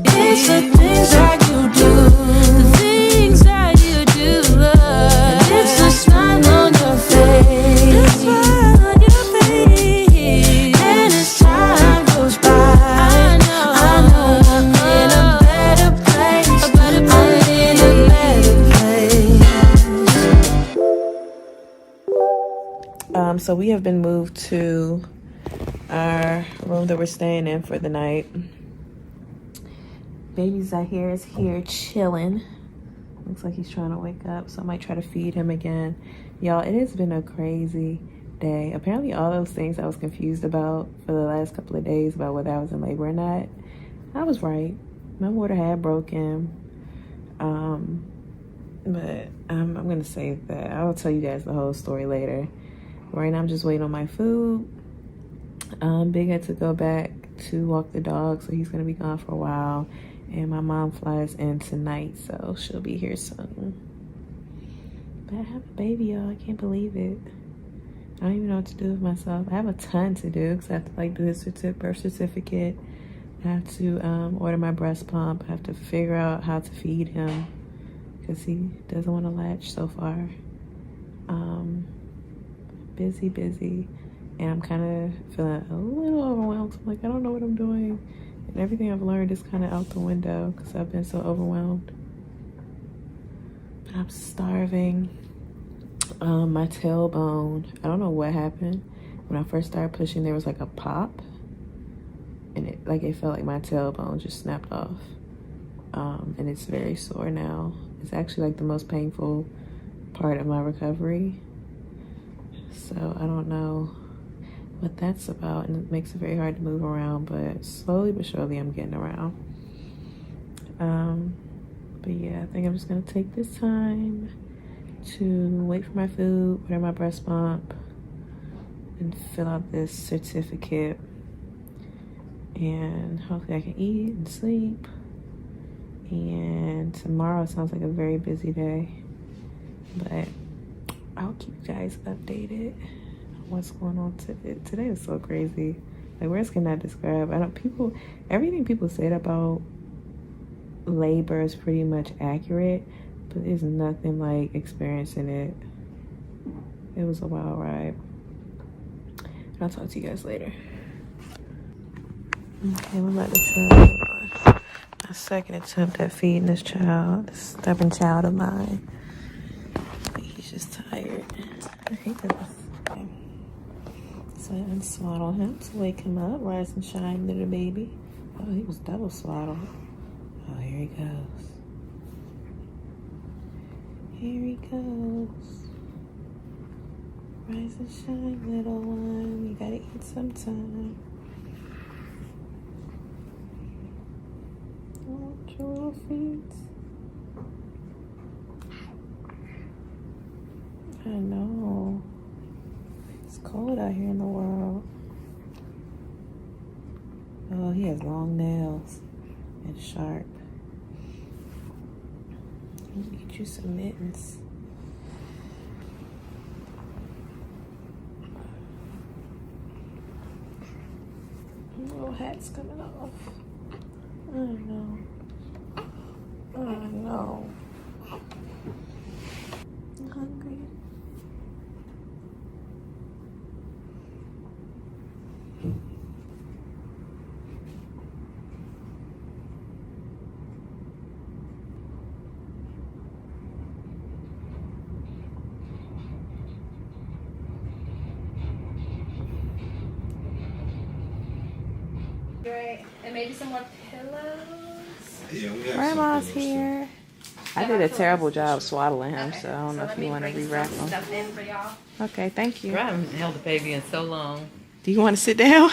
It's the things that you do, the things that you do. It's the smile on your face, the smile on your face. And as time goes by, I know I'm in a better place. I'm in a better place. So we have been moved to our room that we're staying in for the night. Baby's out here, is here chilling. Looks like he's trying to wake up, so I might try to feed him again. Y'all, it has been a crazy day. Apparently all those things I was confused about for the last couple of days about whether I was in labor or not, I was right. My water had broken. But I'm gonna save that. I'll tell you guys the whole story later. Right now I'm just waiting on my food. Big had to go back to walk the dog, so he's gonna be gone for a while. And my mom flies in tonight, so she'll be here soon. But I have a baby, y'all. I can't believe it. I don't even know what to do with myself. I have a ton to do because I have to like do his birth certificate. I have to order my breast pump. I have to figure out how to feed him because he doesn't want to latch so far. Busy. And I'm kind of feeling a little overwhelmed. I'm like, I don't know what I'm doing. And everything I've learned is kind of out the window because I've been so overwhelmed. But I'm starving. My tailbone, I don't know what happened. When I first started pushing, there was like a pop. And it felt like my tailbone just snapped off. And it's very sore now. It's actually like the most painful part of my recovery. So I don't know what that's about, and it makes it very hard to move around, but slowly but surely I'm getting around. But yeah, I think I'm just gonna take this time to wait for my food, order my breast pump, and fill out this certificate, and hopefully I can eat and sleep. And tomorrow sounds like a very busy day, but I'll keep you guys updated on what's going on today. Today is so crazy. Like, words cannot describe. Everything people said about labor is pretty much accurate, but there's nothing like experiencing it. It was a wild ride. I'll talk to you guys later. Okay, I'm about to try my second attempt at feeding this child, this stubborn child of mine. He's just tired. I hate this. Okay. So I unswaddle him to wake him up. Rise and shine, little baby. Oh, he was double swaddled. Oh, here he goes. Here he goes. Rise and shine, little one. You gotta eat sometime. Oh, your little feet. I know. It's cold out here in the world. Oh, he has long nails and sharp. Get you some mittens. Little hat's coming off. I know. I'm hungry. Right, and maybe some more pillows. Yeah, we have Grandma's some pillows, here. I did a terrible job swaddling him, so I don't know if you want to rewrap him. Stuff in for y'all. Okay, thank you. I haven't held the baby in so long. Do you want to sit down?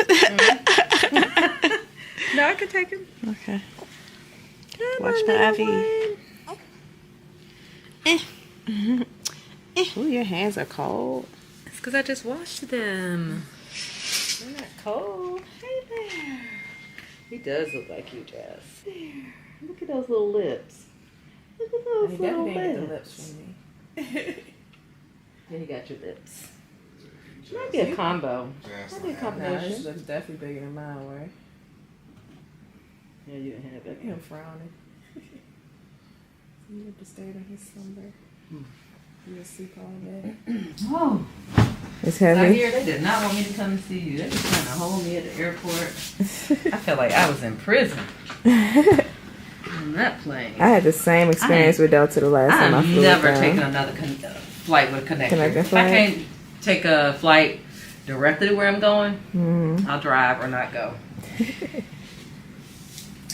No, I can take him. Okay. Watch my IV. Ooh, your hands are cold. It's because I just washed them. They're not cold. Hey there. He does look like you, Jess. There. Look at those little lips. Look at those little lips. from me. Yeah, he got your lips. Might be a combo. Jazz Might be a like combination. This looks definitely bigger than mine were. Yeah, you didn't have that. I'm frowning. You have to stay in his slumber. You sleep all day. Oh. It's I heavy. hear they did not want me to come and see you. They were trying to hold me at the airport. I felt like I was in prison on that plane. I had the same experience with Delta the last time I flew. I've never with them. taken another flight with a connector. Connecting If flight? I can't take a flight directly to where I'm going, I'll drive or not go.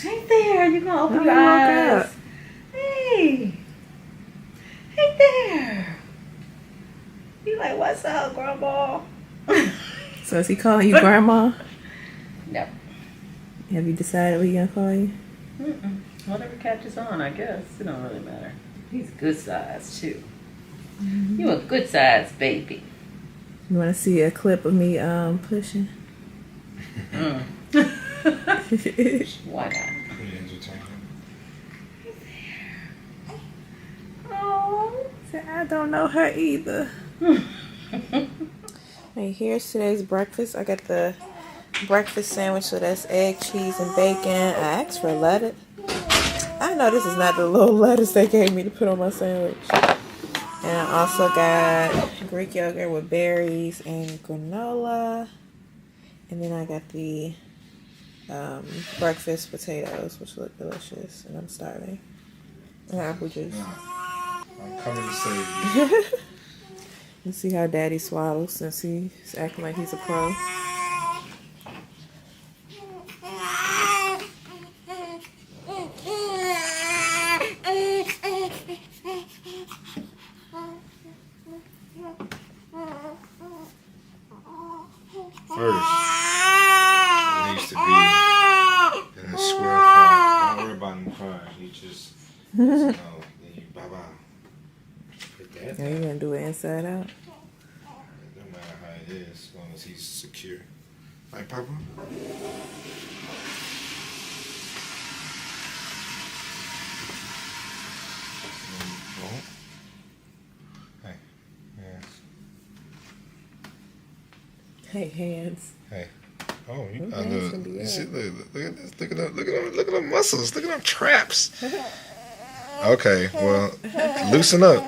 Hey there, you gonna open your eyes? Hey. Hey there. You like, what's up, grandma? So is he calling you grandma? No. Have you decided what he gonna call you? Mm-mm. Whatever catches on, I guess. It don't really matter. He's good size, too. You a good size baby. You want to see a clip of me pushing? Why not? Oh, I don't know her either. Hey, here's today's breakfast. I got the breakfast sandwich, so that's egg, cheese, and bacon. I asked for lettuce. I know this is not the little lettuce they gave me to put on my sandwich. And I also got Greek yogurt with berries and granola. And then I got the breakfast potatoes, which look delicious. And I'm starving. And apple juice. I'm coming to save you. Let's see how Daddy swallows since he's acting like he's a pro. First, it needs to be in a square form. Don't worry about him crying. You just know. Then you bye-bye. Put that Are you down. gonna do it inside out? It don't matter how it is, as long as he's secure. Right, Papa? Hey, yes. Hey, hands. Hey. Oh, you Them got hands look. can be You up. see, look at this. Look at them muscles. Look at them traps. Okay, well, loosen up.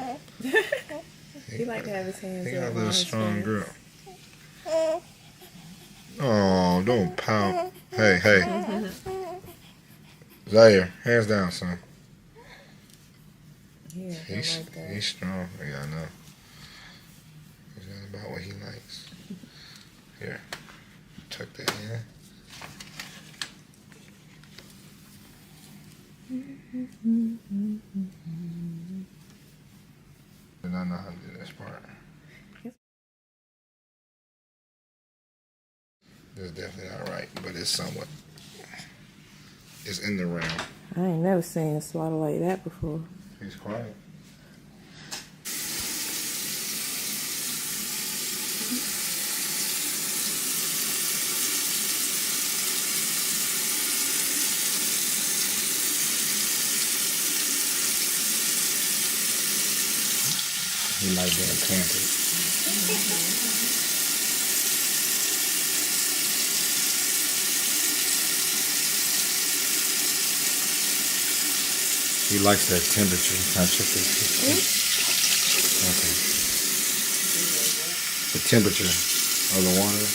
He like to have his hands He got a up on little his strong hands. girl. Oh, don't pout. Hey. Zaire, hands down, son. Yeah, He's, like that. he's strong. Yeah, I know. He's all about what he likes. Here, tuck that in. And I know how to do this part. It's definitely not right, but it's somewhat. It's in the realm. I ain't never seen a swaddle like that before. He's quiet. He like being pampered. He likes that temperature. Can I check this? Okay. The temperature of the water.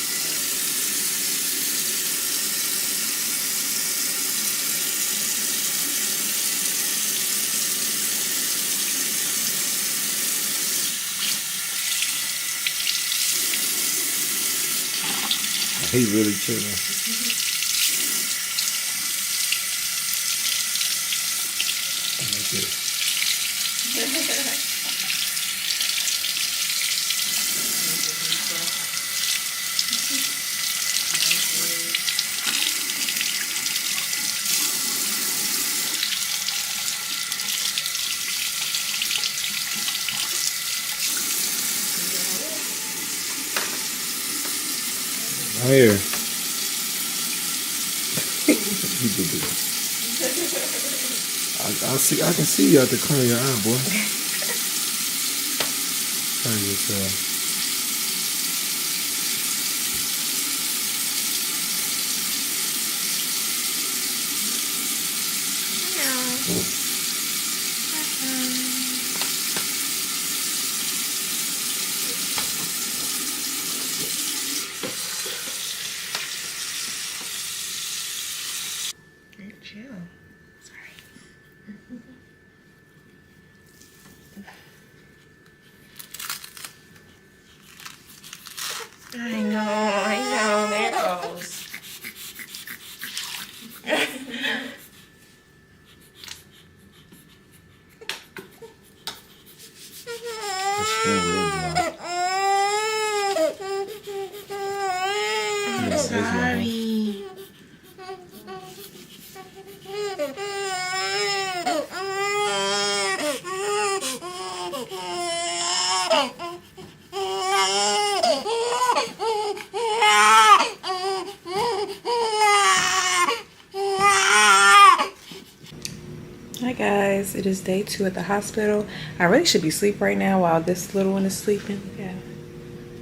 He really chilling. Like this. Here. You did it. I can see you out the corner of your eye, boy. Try yourself. Chill. Sorry. I know, there it goes. It's still real dry. I'm sorry. Hi guys, it is day 2 at the hospital. I really should be asleep right now while this little one is sleeping. Yeah,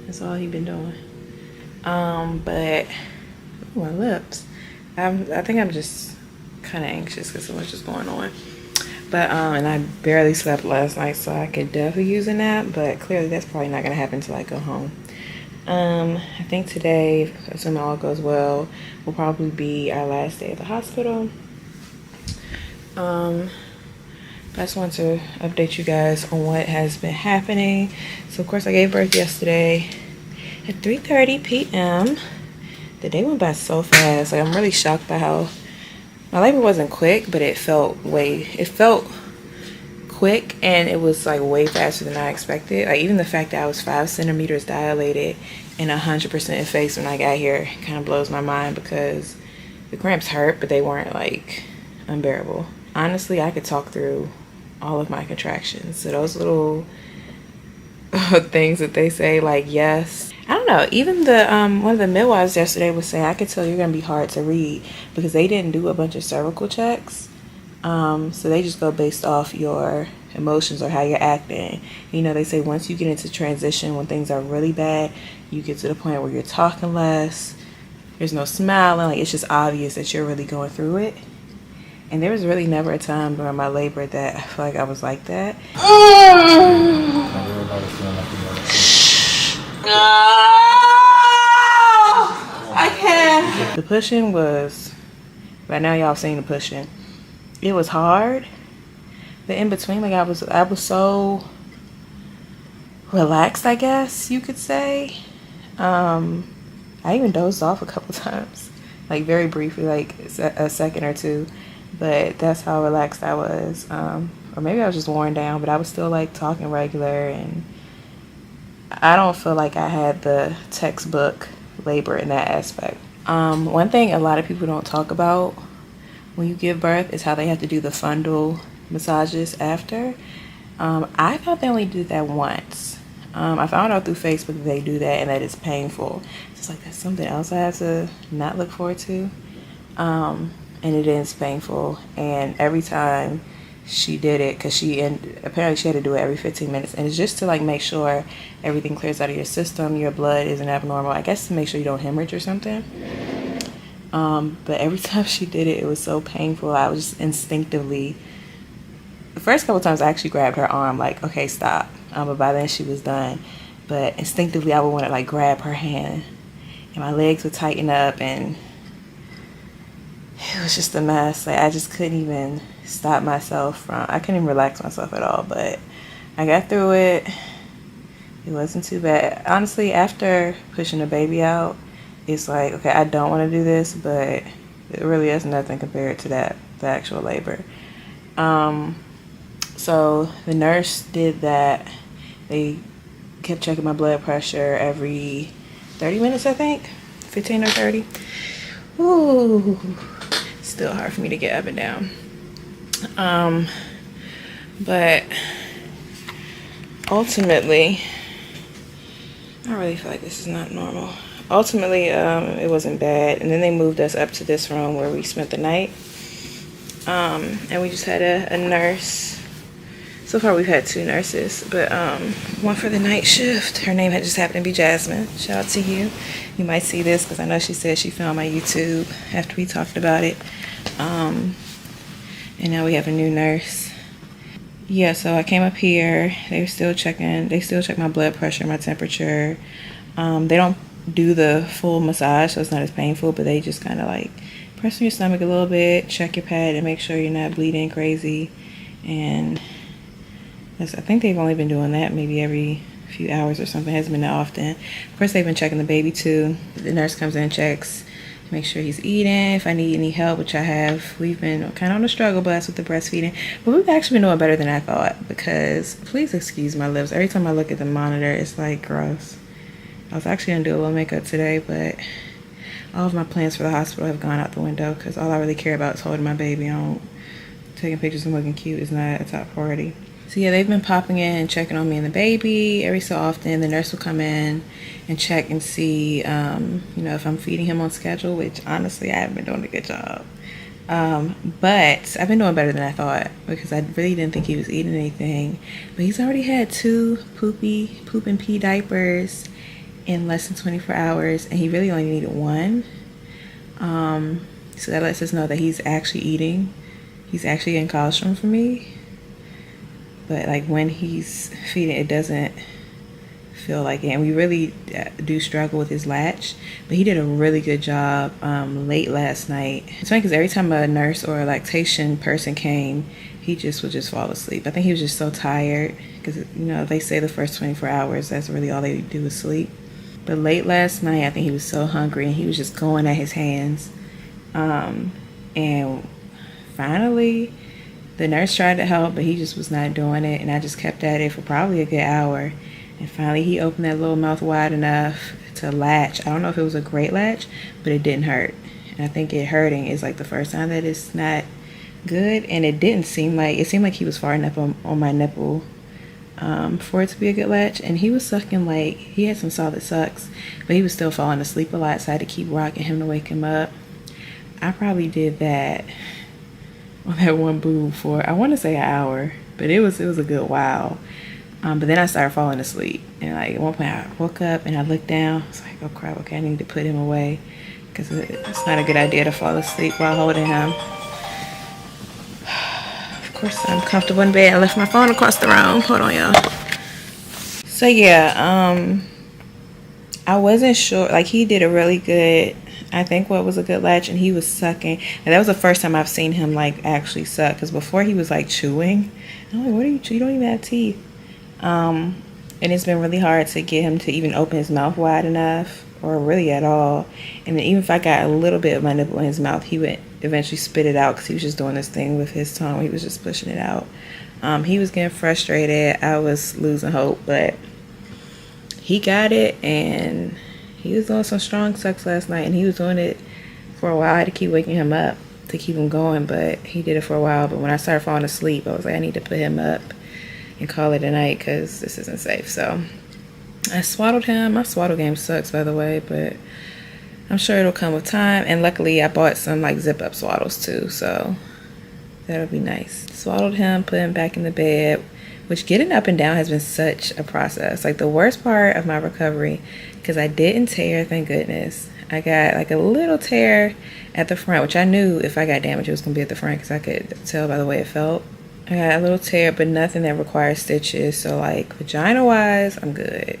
that's all he's been doing. But ooh, my lips. I think I'm just kind of anxious because so much is going on. But and I barely slept last night, so I could definitely use a nap. But clearly, that's probably not gonna happen until I go home. I think today, assuming all goes well, will probably be our last day at the hospital. I just want to update you guys on what has been happening. So of course I gave birth yesterday at 3:30 p.m. The day went by so fast. Like, I'm really shocked by how my labor wasn't quick, but it felt quick, and it was like way faster than I expected. Like, even the fact that I was 5 centimeters dilated and 100% effaced when I got here kind of blows my mind, because the cramps hurt, but they weren't like unbearable. Honestly, I could talk through all of my contractions. So those little things that they say, like, yes. I don't know. Even the one of the midwives yesterday was saying, I could tell you're going to be hard to read, because they didn't do a bunch of cervical checks. So they just go based off your emotions or how you're acting. You know, they say once you get into transition, when things are really bad, you get to the point where you're talking less. There's no smiling. Like, it's just obvious that you're really going through it. And there was really never a time during my labor that I feel like I was like that. I can't. The pushing was, by now y'all seen the pushing. It was hard. The in between, like, I was so relaxed, I guess you could say. I even dozed off a couple times, like very briefly, like a second or two. But that's how relaxed I was. Or maybe I was just worn down, but I was still like talking regular, and I don't feel like I had the textbook labor in that aspect. One thing a lot of people don't talk about when you give birth is how they have to do the fundal massages after. I thought they only did that once. I found out through Facebook that they do that and that it's painful. It's like, that's something else I have to not look forward to. And it is painful. And every time she did it, because apparently she had to do it every 15 minutes, and it's just to like make sure everything clears out of your system, your blood isn't abnormal, I guess to make sure you don't hemorrhage or something. But every time she did it, it was so painful. I was just instinctively, the first couple times I actually grabbed her arm, like, okay, stop. But by then she was done. But instinctively I would want to like grab her hand, and my legs would tighten up, and it was just a mess. Like, I just couldn't even stop myself I couldn't even relax myself at all. But I got through it. It wasn't too bad. Honestly, after pushing the baby out, it's like, okay, I don't want to do this, but it really is nothing compared to the actual labor. So the nurse did that. They kept checking my blood pressure every 30 minutes, I think. 15 or 30. Ooh. Still hard for me to get up and down. But ultimately, I really feel like this is not normal. Ultimately, it wasn't bad. And then they moved us up to this room where we spent the night. And we just had a nurse. So far we've had 2 nurses, but one for the night shift. Her name had just happened to be Jasmine. Shout out to you. You might see this because I know she said she found my YouTube after we talked about it. And now we have a new nurse. Yeah, so I came up here. They still check my blood pressure, my temperature. They don't do the full massage, so it's not as painful, but they just kind of like press on your stomach a little bit, check your pad, and make sure you're not bleeding crazy. And I think they've only been doing that maybe every few hours or something. It hasn't been that often. Of course, they've been checking the baby too. The nurse comes in and checks, make sure he's eating. If I need any help, which I have, we've been kind of on the struggle bus with the breastfeeding, but we've actually been doing better than I thought, because please excuse my lips. Every time I look at the monitor, it's like gross. I was actually gonna do a little makeup today, but all of my plans for the hospital have gone out the window, because all I really care about is holding my baby. Taking pictures and looking cute is not a top priority. So yeah, they've been popping in and checking on me and the baby every so often. The nurse will come in and check and see, you know, if I'm feeding him on schedule, which honestly I haven't been doing a good job. But I've been doing better than I thought, because I really didn't think he was eating anything. But he's already had 2 poop and pee diapers in less than 24 hours, and he really only needed 1. So that lets us know that he's actually eating. He's actually getting colostrum from me. But like when he's feeding, it doesn't feel like it. And we really do struggle with his latch, but he did a really good job late last night. It's funny because every time a nurse or a lactation person came, he would just fall asleep. I think he was just so tired, because, you know, they say the first 24 hours, that's really all they do is sleep. But late last night, I think he was so hungry and he was just going at his hands. And finally, the nurse tried to help, but he just was not doing it. And I just kept at it for probably a good hour. And finally, he opened that little mouth wide enough to latch. I don't know if it was a great latch, but it didn't hurt. And I think it hurting is like the first time that it's not good. And it seemed like he was far enough on my nipple for it to be a good latch. And he was sucking, like, he had some solid sucks, but he was still falling asleep a lot, so I had to keep rocking him to wake him up. I probably did that on that one boob for, I want to say, an hour, but it was a good while. But then I started falling asleep, and like at one point I woke up and I looked down. I was like, oh crap, okay, I need to put him away, because it's not a good idea to fall asleep while holding him. Of course, I'm comfortable in bed. I left my phone across the room. Hold on, y'all. So yeah, I wasn't sure. Like, he did a really good, I think what was a good latch, and he was sucking. And that was the first time I've seen him like actually suck, because before he was like chewing. I'm like, what are you chewing? You don't even have teeth. And it's been really hard to get him to even open his mouth wide enough, or really at all. And then even if I got a little bit of my nipple in his mouth, he would eventually spit it out, because he was just doing this thing with his tongue. He was just pushing it out. He was getting frustrated. I was losing hope, but he got it, and he was doing some strong sucks last night, and he was doing it for a while. I had to keep waking him up to keep him going, but he did it for a while. But when I started falling asleep, I was like, I need to put him up and call it a night, because this isn't safe. So I swaddled him. My swaddle game sucks, by the way, but I'm sure it'll come with time. And luckily I bought some like zip up swaddles too, so that'll be nice. Swaddled him, put him back in the bed, which getting up and down has been such a process. Like the worst part of my recovery, because I didn't tear, thank goodness. I got like a little tear at the front, which I knew if I got damage it was gonna be at the front, because I could tell by the way it felt. I got a little tear, but nothing that requires stitches. So like vagina wise, I'm good.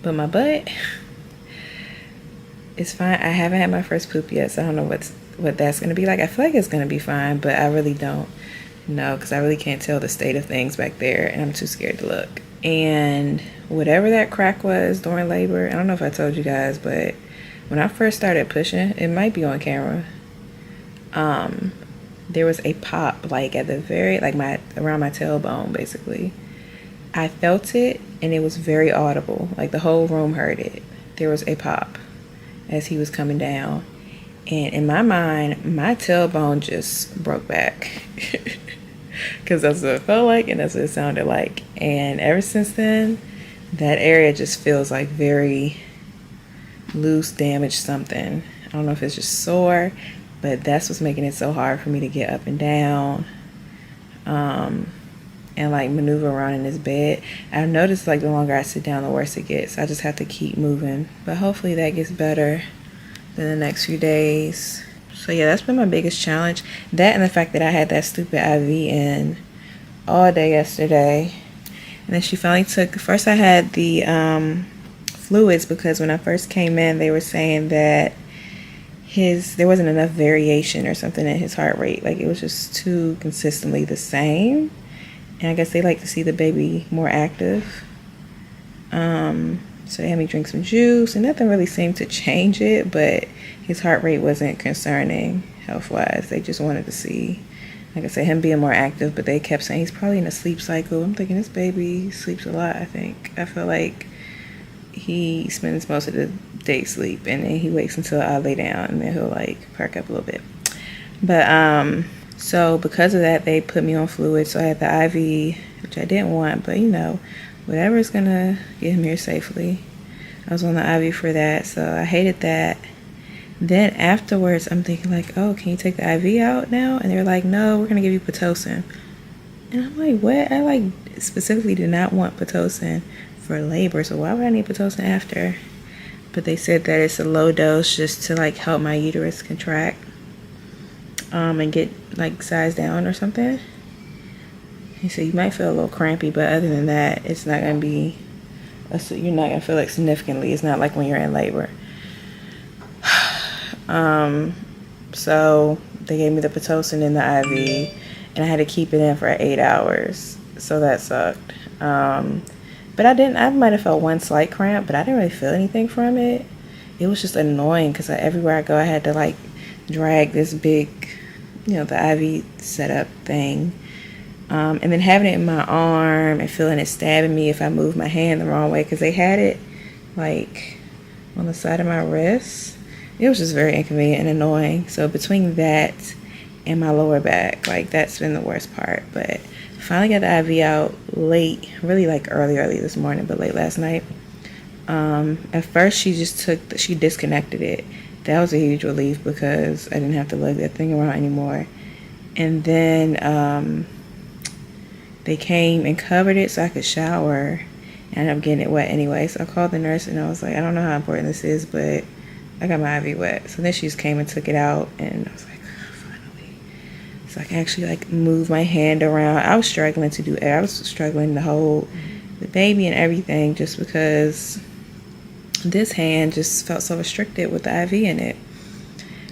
But my butt is fine. I haven't had my first poop yet, so I don't know what that's gonna be like. I feel like it's gonna be fine, but I really don't know, because I really can't tell the state of things back there, and I'm too scared to look. And whatever that crack was during labor, I don't know if I told you guys, but when I first started pushing, it might be on camera. There was a pop, like at the very, like around my tailbone, basically. I felt it, and it was very audible. Like the whole room heard it. There was a pop as he was coming down. And in my mind, my tailbone just broke back. Because that's what it felt like, and that's what it sounded like. And ever since then, that area just feels like very loose, damaged something. I don't know if it's just sore, but that's what's making it so hard for me to get up and down, and like maneuver around in this bed. I've noticed like the longer I sit down, the worse it gets. I just have to keep moving. But hopefully that gets better in the next few days. So yeah, that's been my biggest challenge. That and the fact that I had that stupid IV in all day yesterday. And then she finally took, first I had the fluids, because when I first came in, they were saying that there wasn't enough variation or something in his heart rate. Like, it was just too consistently the same. And I guess they like to see the baby more active. So they had me drink some juice, and nothing really seemed to change it, but his heart rate wasn't concerning health-wise. They just wanted to see, like I said, him being more active, but they kept saying he's probably in a sleep cycle. I'm thinking, this baby sleeps a lot, I think. I feel like he spends most of the day sleep, and then he wakes until I lay down, and then he'll like perk up a little bit. But so because of that, they put me on fluids. So I had the IV, which I didn't want, but you know, whatever's gonna get him here safely. I was on the IV for that, so I hated that. Then afterwards, I'm thinking like, oh, can you take the IV out now? And they're like, no, we're gonna give you Pitocin. And I'm like, what? I like specifically did not want Pitocin for labor, so why would I need Pitocin after? But they said that it's a low dose just to like help my uterus contract and get like size down or something. He said you might feel a little crampy, but other than that, it's not gonna be, you're not gonna feel it significantly. It's not like when you're in labor. So they gave me the Pitocin in the IV, and I had to keep it in for 8 hours. So that sucked. But I might have felt one slight cramp, but I didn't really feel anything from it. It was just annoying because everywhere I go, I had to like drag this big, you know, the IV setup thing. And then having it in my arm and feeling it stabbing me if I move my hand the wrong way, because they had it like on the side of my wrist. It was just very inconvenient and annoying. So between that and my lower back, like that's been the worst part. But I finally got the IV out late, really like early this morning, but late last night. At first she disconnected it. That was a huge relief because I didn't have to lug that thing around anymore. And then they came and covered it so I could shower. And I ended up getting it wet anyway. So I called the nurse and I was like, I don't know how important this is, but I got my IV wet. So then she just came and took it out, and I was like, oh, finally. So I can actually like move my hand around. I was struggling to hold the baby and everything, just because this hand just felt so restricted with the IV in it.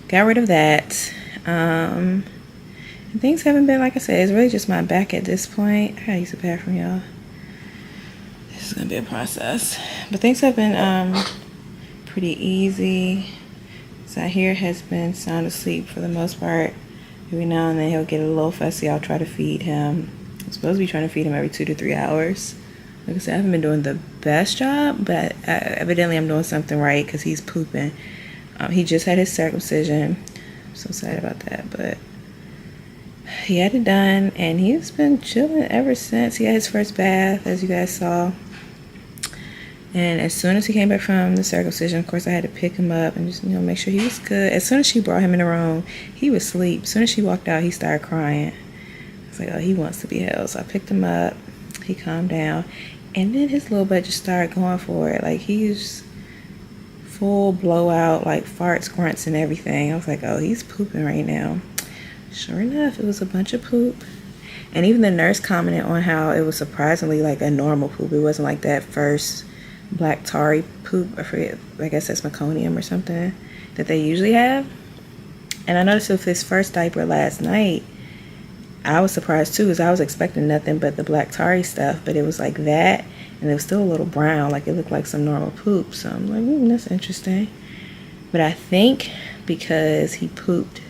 Got rid of that. And things haven't been, like I said, it's really just my back at this point. I gotta use the bathroom, y'all. This is gonna be a process. But things have been pretty easy. Zahir has been sound asleep for the most part. Every now and then he'll get a little fussy. I'll try to feed him. I'm supposed to be trying to feed him every 2 to 3 hours. Like I said, I haven't been doing the best job, but evidently I'm doing something right because he's pooping. He just had his circumcision. I'm so sad about that, but he had it done, and he's been chilling ever since. He had his first bath, as you guys saw. And as soon as he came back from the circumcision, of course, I had to pick him up and just, you know, make sure he was good. As soon as she brought him in the room, he was asleep. As soon as she walked out, he started crying. I was like, oh, he wants to be held. So I picked him up. He calmed down. And then his little butt just started going for it. Like, he's full blowout, like farts, grunts, and everything. I was like, oh, he's pooping right now. Sure enough, it was a bunch of poop. And even the nurse commented on how it was surprisingly like a normal poop. It wasn't like that first black tarry poop, I forget, I guess that's meconium or something that they usually have. And I noticed with his first diaper last night, I was surprised too, because I was expecting nothing but the black tarry stuff, but it was like that, and it was still a little brown, like it looked like some normal poop. So I'm like, that's interesting. But I think because he pooped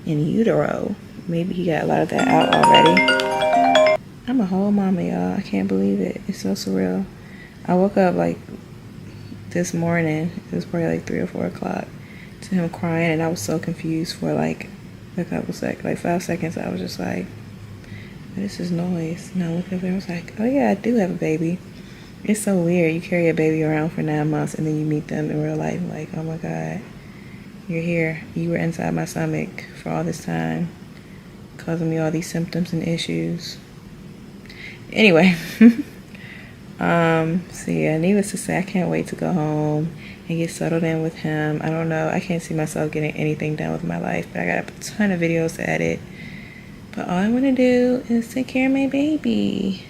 in utero, maybe he got a lot of that out already. I'm a whole mama, y'all. I can't believe it. It's so surreal. I woke up like this morning, it was probably like 3 or 4 o'clock, to him crying, and I was so confused for like a couple seconds, like 5 seconds. I was just like, what is this noise? And I looked up and I was like, oh yeah, I do have a baby. It's so weird. You carry a baby around for 9 months and then you meet them in real life, like, oh my God, you're here. You were inside my stomach for all this time, causing me all these symptoms and issues. Anyway. So yeah, needless to say, I can't wait to go home and get settled in with him. I don't know. I can't see myself getting anything done with my life, but I got a ton of videos to edit. But all I want to do is take care of my baby.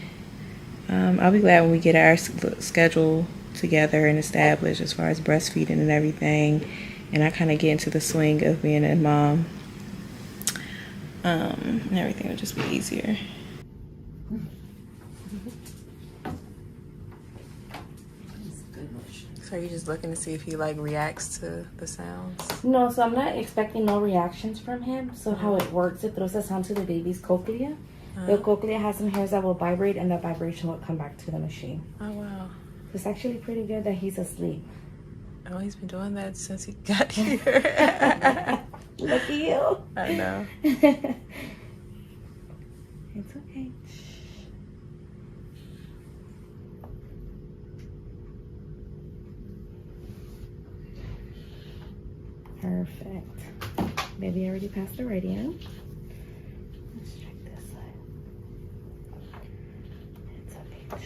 I'll be glad when we get our schedule together and established as far as breastfeeding and everything, and I kind of get into the swing of being a mom. And everything will just be easier. So you're just looking to see if he like reacts to the sounds? No, so I'm not expecting no reactions from him. So how it works, it throws the sound to the baby's cochlea. The cochlea has some hairs that will vibrate, and that vibration will come back to the machine. Oh wow. It's actually pretty good that he's asleep. Oh, he's been doing that since he got here. Lucky you. I know. It's okay. Perfect. Baby already passed the radio. Let's check this side. It's okay.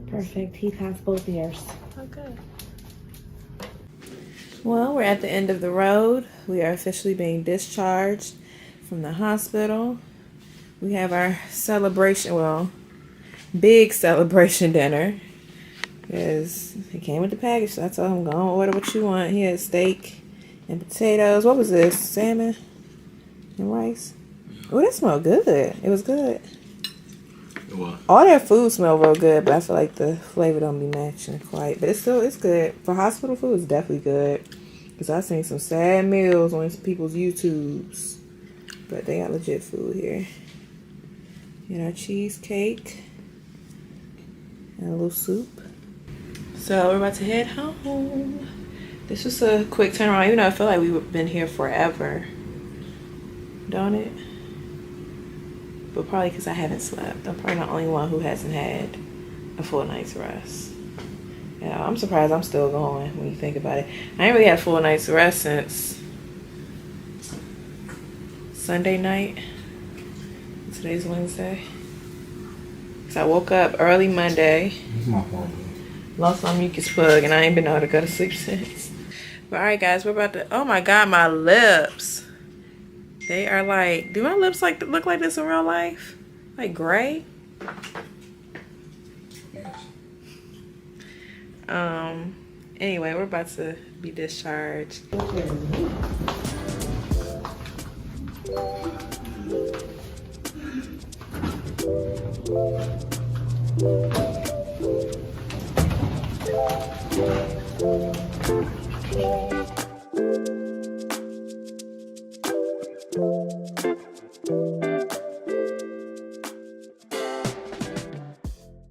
Perfect. He passed both ears. Okay. Well, we're at the end of the road. We are officially being discharged from the hospital. We have our celebration, well, big celebration dinner. Because he came with the package, so I told him, go on, order what you want. He had steak and potatoes. What was this? Salmon and rice? Oh, that smelled good. It was good. What? All that food smelled real good, but I feel like the flavor don't be matching quite. But it's good. For hospital food, it's definitely good. Because I've seen some sad meals on people's YouTubes. But they got legit food here. And our cheesecake. And a little soup. So we're about to head home. This was a quick turnaround, even though I feel like we've been here forever. Don't it? But probably because I haven't slept. I'm probably the only one who hasn't had a full night's rest. Yeah, I'm surprised I'm still going when you think about it. I ain't really had a full night's rest since Sunday night. Today's Wednesday. So I woke up early Monday. Lost my mucus plug and I ain't been able to go to sleep since. But alright guys, we're about to, oh my god, my lips. They are like, do my lips like look like this in real life? Like gray? Anyway, we're about to be discharged.